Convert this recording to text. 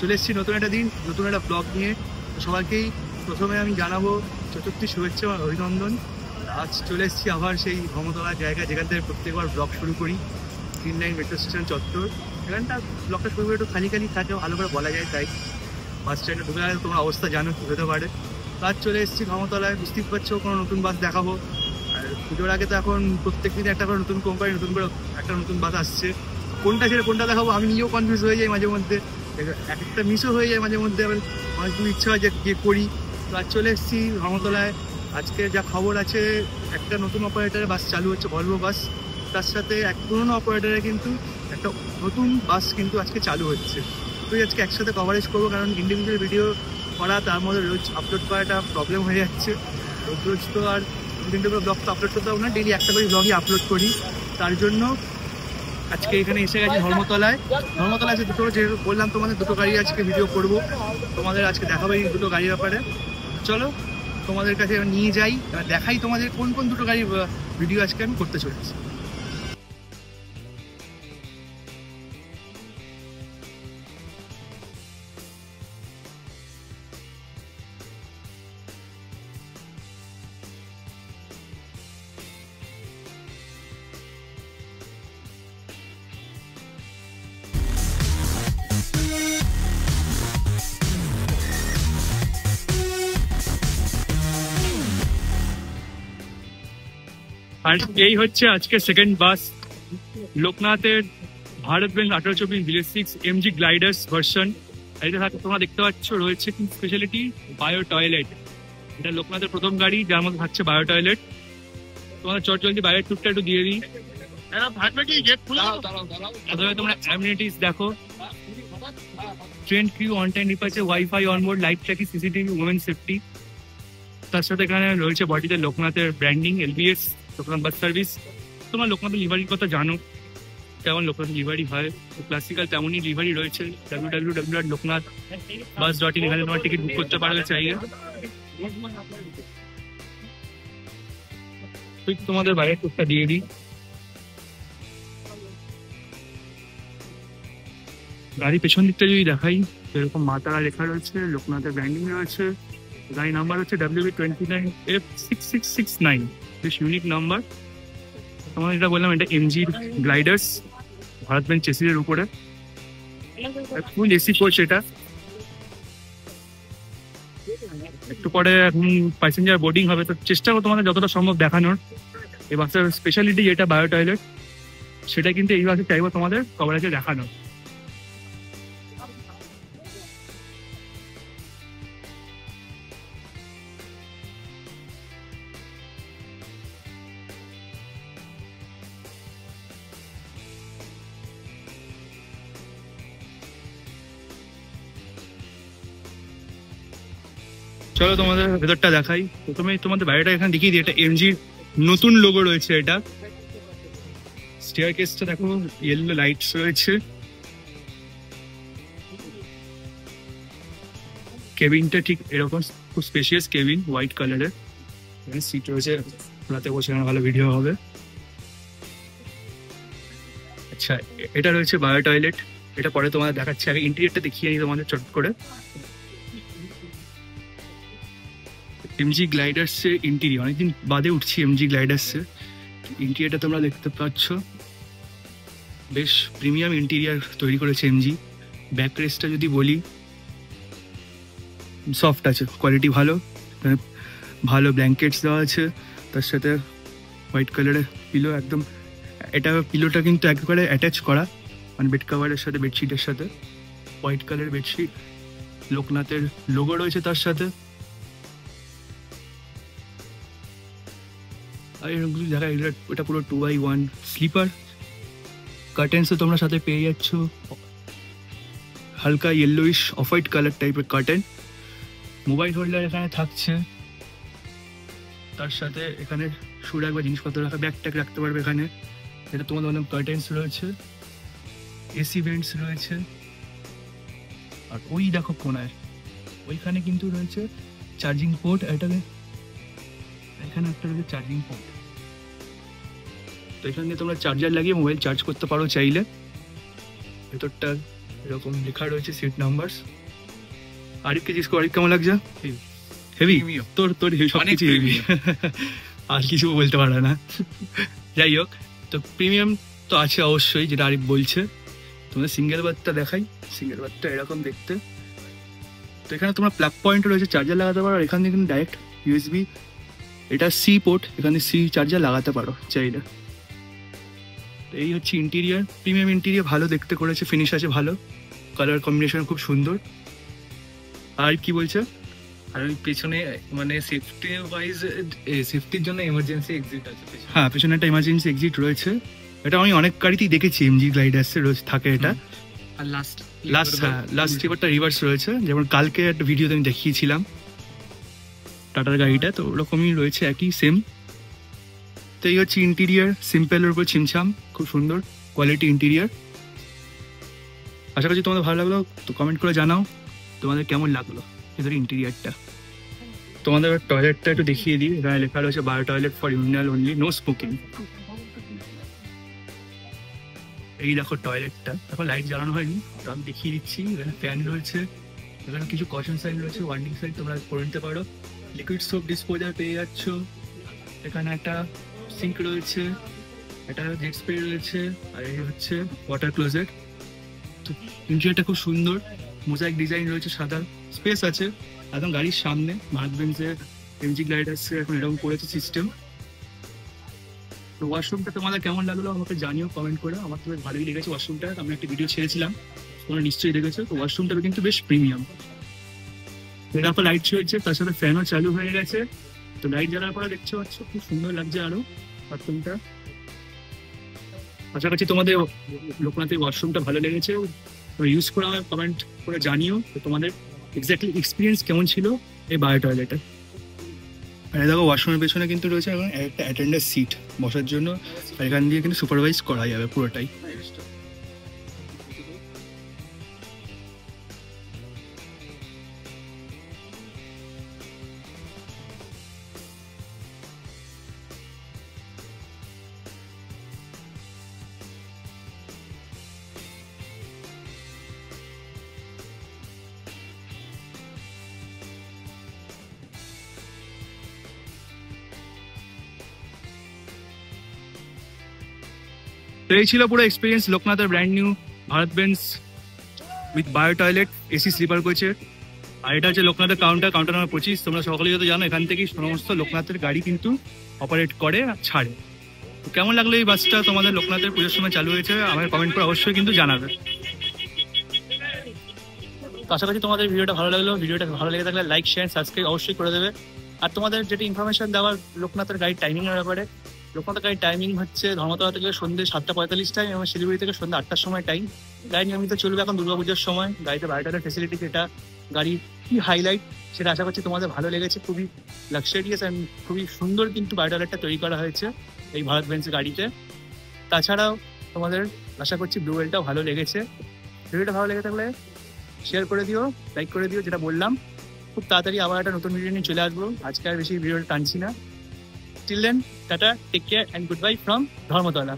চলে এসেছি নতুন একটা দিন, নতুন একটা ব্লগ নিয়ে। সবাইকেই প্রথমে আমি জানাবো চতুর্থী শুভেচ্ছা ও অভিনন্দন। আজ চলে এসেছি আবার সেই ধর্মতলার জায়গা, যেখান থেকে প্রত্যেকবার ব্লগ শুরু করি, 3 মেট্রো স্টেশন চত্বর। এখানটা ব্লগটা শুরু করে একটু খালি খালি থাকে, ভালো করে বলা যায়, তাই বাস স্ট্যান্ডে ঢুকে গেলে তোমার অবস্থা জানো কী হতে পারে। আজ চলে এসেছি ধর্মতলায়, বুঝতেই পারছো কোনো নতুন বাস দেখাবো। আর পুজোর আগে তো এখন প্রত্যেক দিন একটা করে নতুন কোম্পানি, নতুন করে একটা নতুন বাস আসছে। কোনটা ছেড়ে কোনটা দেখাবো আমি নিজেও কনফিউজ হয়ে যাই মাঝে মধ্যে, এক একটা মিসও হয়ে যায় মাঝে মধ্যে, আবার আমার খুব ইচ্ছা হয় যে করি। তো আজ চলে এসেছি ধর্মতলায়। আজকে যা খবর আছে, একটা নতুন অপারেটারের বাস চালু হচ্ছে, ভলভো বাস। তার সাথে এক পুরোনো অপারেটারে কিন্তু একটা নতুন বাস কিন্তু আজকে চালু হচ্ছে। তো আজকে একসাথে কভারেজ করবো, কারণ ইন্ডিভিজুয়াল ভিডিও করা, তার মধ্যে রোজ আপলোড করাটা প্রবলেম হয়ে যাচ্ছে। রোজ রোজ তো আর ইন্ডিভিজুয়াল ব্লগ তো আপলোড করতে পারবো না, ডেলি একটা করে ব্লগই আপলোড করি। তার জন্য আজকে এখানে এসে গেছি ধর্মতলায়। ধর্মতলায় আছে দুটো, যে বললাম তোমাদের দুটো গাড়ি আজকে ভিডিও করব, তোমাদের আজকে দেখাবো এই দুটো গাড়ির ব্যাপারে। চলো তোমাদের কাছে নিয়ে যাই, দেখাই তোমাদের কোন কোন দুটো গাড়ির ভিডিও আজকে আমি করতে চলেছি। আর এই হচ্ছে আজকে সেকেন্ড বাস, লোকনাথের Bharat Benz 1824 village 6 MG gliders version. এটা তোমরা দেখতে পাচ্ছ রয়েছে কি স্পেশালিটি, বায়ো টয়লেট। এটা লোকনাথের প্রথম গাড়ি যার মধ্যে থাকছে বায়ো টয়লেট। তোমাদের চট জলদি বাইরের টুকটা একটু দিয়ে দিই। তোমরা অ্যামিনিটিস দেখো, train crew on time departure, wifi onboard, live tracking, CCTV, women safety. তার সাথে এখানে রয়েছে বডিতে লোকনাথের branding, LBS, Loknath bus service. তোমরা লোকনাথের লিভারির কথা জানো, কেমন লোকনাথ লিভারি হয়, ক্লাসিক্যাল তেমনই লিভারি রয়েছে। www.loknathbus.in, এখানে তোমার টিকিট বুক করতে পারবে চাইলে। তোমাদের বাইরের টুকটা দিয়ে দিই। গাড়ি পেছন দিকটা যদি দেখাই, এরকম মাতারা লেখা রয়েছে, লোকনাথের ব্র্যান্ডিং রয়েছে। গাড়ি নাম্বার হচ্ছে WB29F6669, বেশ ইউনিক নাম্বার। তোমার যেটা বললাম, এটা এমজি গ্লাইডার্স, ভারত বেঞ্জ চেসিসের উপরে, ফুল এসি কোচ। এটা একটু পরে এখন প্যাসেঞ্জার বোর্ডিং হবে, তো চেষ্টা করো তোমাদের যতটা সম্ভব দেখানোর। এই বাসের স্পেশালিটি যেটা বায়ো টয়লেট, সেটা কিন্তু এই বাসে চাইবো তোমাদের কভারেজে দেখানো। চলো তোমাদের ভেতরটা দেখাই। প্রথমে তোমাদের বাইরেটা এখানে দেখিয়ে দিই, এটা এমজির নতুন লোগো রয়েছে। এটা স্টেয়ার কেসটা দেখো, ইয়েলো লাইটস রয়েছে। কেবিনটা ঠিক এরকম, খুব স্পেশিয়াস কেবিন, হোয়াইট কালারের। এখানে সিট রয়েছে, রাতে বসে ভালো ভিডিও হবে। আচ্ছা, এটা রয়েছে বায়ো টয়লেট, এটা পরে তোমাদের দেখাচ্ছি। আগে ইন্টেরিয়রটা দেখিয়ে নিই তোমাদের চট করে। এমজি গ্লাইডার্সে ইন্টেরিয়র, অনেকদিন বাদে উঠছি এমজি গ্লাইডার্সে। ইন্টেরিয়রটা তোমরা দেখতে পাচ্ছ, বেশ প্রিমিয়াম ইন্টেরিয়র তৈরি করেছে এমজি। ব্যাক রেস্টটা যদি বলি, সফট আছে, কোয়ালিটি ভালো, ভালো ব্ল্যাঙ্কেটস দেওয়া আছে। তার সাথে হোয়াইট কালারের পিলো, একদম এটা পিলোটা কিন্তু একেবারে অ্যাটাচ করা, মানে বেড কাভারের সাথে, বেডশিটের সাথে। হোয়াইট কালারের বেডশিট, লোকনাথের লোগো রয়েছে তার সাথে। আর এরকমগুলো দেখা, এটা পুরো 2x1 স্লিপার। কার্টেন্সও তোমরা সাথে পেয়ে যাচ্ছ, হালকা ইয়েলোইশ অফ হোয়াইট কালার টাইপের কার্টেন। মোবাইল হোল্ডার এখানে থাকছে, তার সাথে এখানে শু রাখবে, জিনিসপত্র রাখা, ব্যাগ ট্যাগ রাখতে পারবে এখানে। এটা তোমাদের অনেক কার্টেন্স রয়েছে, এসি ভেন্টস রয়েছে। আর ওই দেখো কোনায়, ওইখানে কিন্তু রয়েছে চার্জিং পোর্ট। এটাকে এখানে একটা রয়েছে চার্জিং পোর্ট, তো এখানে তোমরা চার্জার লাগিয়ে মোবাইল চার্জ করতে পারো চাইলে। ভেতরটা এরকম লেখা রয়েছে সিট নাম্বার। আরিফকে জিজ্ঞেস কর, আরিফ কেমন লাগছে? হেভি? তোর তোর সব কিছু হেভি, আর কিছু বলতে পারে না। যাই হোক, তো প্রিমিয়াম তো আছে অবশ্যই, যেটা আরিফ বলছে। তোমাদের সিঙ্গেল বার্থটা দেখাই। সিঙ্গেল বার্থটা এরকম দেখতে। তো এখানে তোমার প্লাগ পয়েন্ট রয়েছে, চার্জার লাগাতে পারো। আর এখান থেকে কিন্তু ডাইরেক্ট ইউএসবি, এটা সি পোর্ট, এখানে সি চার্জার লাগাতে পারো চাইলে। এই হচ্ছে ইন্টেরিয়ার, প্রিমিয়াম ইন্টেরিয়ার, ভালো দেখতে করেছে, ফিনিশ আছে ভালো, কালার কম্বিনেশন খুব সুন্দর। আর কি বলছে? আর ওই পেছনে মানে সেফটি ওয়াইজ, সেফটির জন্য এমার্জেন্সি এক্সিট আছে। হ্যাঁ, পেছনে একটা এমার্জেন্সি এক্সিট রয়েছে। এটা আমি অনেক গাড়িতেই দেখেছি, এমজি গ্লাইডার্সে রোজ থাকে এটা। আর লাস্ট এবারটা রিভার্স রয়েছে, যেমন কালকে একটা ভিডিওতে আমি দেখিয়েছিলাম টাটার গাড়িটা, তো ওরকমই রয়েছে, একই সেম। তো এই হচ্ছে ইন্টেরিয়ার, সিম্পলের উপর ছিমছাম, খুব সুন্দর কোয়ালিটি ইন্টেরিয়ার। আশা করছি তোমাদের ভালো লাগলো, তো কমেন্ট করে জানাও তোমাদের কেমন লাগলো এদের ইন্টেরিয়ারটা। তোমাদের টয়লেটটা একটু দেখিয়ে দিই। এখানে লেখা রয়েছে bio toilet for urinal only, no smoking. এই দেখো টয়লেটটা, এখন লাইট জ্বালানো হয়নি, তো আমি দেখিয়ে দিচ্ছি। এখানে ফ্যান রয়েছে, এখানে কিছু কশন সাইন রয়েছে, ওয়ার্নিং সাইন তোমরা করে নিতে পারো। লিকুইড সোপ ডিসপোজার পেয়ে যাচ্ছ। এখানে একটা সিঙ্ক রয়েছে, একটা জেট স্প্রে রয়েছে, আর এই হচ্ছে ওয়াটার ক্লোজেট। তো ইন্টেরিয়রটা খুব সুন্দর, মোজাইক ডিজাইন রয়েছে, সাদা স্পেস আছে একদম গাড়ির সামনে। ভারত বেঞ্চের এমজি গ্লাইডার্সে এখন এরকম করেছে সিস্টেম। তো ওয়াশরুমটা তোমাদের কেমন লাগলো আমাকে জানিও কমেন্ট করে। আমার তো বেশ ভালোই লেগেছে ওয়াশরুমটা, আমি একটা ভিডিও ছেড়েছিলাম, তোমরা নিশ্চয়ই দেখেছো। তো ওয়াশরুমটা কিন্তু বেশ প্রিমিয়াম। এরপর লাইট চলছে, তার সাথে ফ্যানও চালু হয়ে গেছে। তো লাইট জ্বালার পরে দেখতে পাচ্ছ খুব সুন্দর লাগছে আরো বাথরুমটা। আশা করছি তোমাদের লোকনাথের ওয়াশরুমটা ভালো লেগেছে, ইউজ করে আমার কমেন্ট করে জানিও তো তোমাদের এক্স্যাক্টলি এক্সপিরিয়েন্স কেমন ছিল এই বায়ো টয়লেটে। আর দেখো ওয়াশরুমের পেছনে কিন্তু রয়েছে এখন একটা অ্যাটেন্ডার সিট বসার জন্য, আর এখান দিয়ে কিন্তু সুপারভাইজ করা যাবে পুরোটাই। তো এই ছিল পুরো এক্সপিরিয়েন্স লোকনাথের brand new Bharat Benz with bio toilet, AC sleeper কোচের। আর এটা হচ্ছে লোকনাথের কাউন্টার নাম্বার 25। তোমরা সকলেই হয়তো জানো এখান থেকেই সমস্ত লোকনাথের গাড়ি কিন্তু অপারেট করে আর ছাড়ে। তো কেমন লাগলো এই বাসটা তোমাদের লোকনাথের পুজোর সময় চালু হয়েছে আমার কমেন্ট করে অবশ্যই কিন্তু জানাবে। তো আশা করছি তোমাদের ভিডিওটা ভালো লাগলো। ভিডিওটা ভালো লেগে থাকলে লাইক শেয়ার সাবস্ক্রাইব অবশ্যই করে দেবে। আর তোমাদের যেটা ইনফরমেশন দেওয়ার লোকনাথের গাড়ির টাইমিংয়ের ব্যাপারে, লোকনাথের গাড়ির টাইমিং হচ্ছে ধর্মতলা থেকে সন্ধ্যে 7:45 টাইম এবং শিলিগুড়ি থেকে সন্ধ্যে 8টার সময় টাইম। গাড়ি নিয়মিত চলবে এখন দুর্গাপুজোর সময়। গাড়িতে বায়োটারের ফেসিলিটি, যেটা গাড়ির কি হাইলাইট সেটা আশা করছি তোমাদের ভালো লেগেছে। খুবই লাক্সারিয়াস অ্যান্ড খুবই সুন্দর কিন্তু বায়োটারেরটা তৈরি করা হয়েছে এই ভারত বেঞ্চ গাড়িতে। তাছাড়াও তোমাদের আশা করছি ব্লু ওয়েলটাও ভালো লেগেছে। ভিডিওটা ভালো লেগে থাকলে শেয়ার করে দিও, লাইক করে দিও, যেটা বললাম। খুব তাড়াতাড়ি আবার একটা নতুন ভিডিও নিয়ে চলে আসবো। আজকে আর বেশি ভিডিওটা টানছি না। Till then, tata, take care and goodbye from Dharmatala.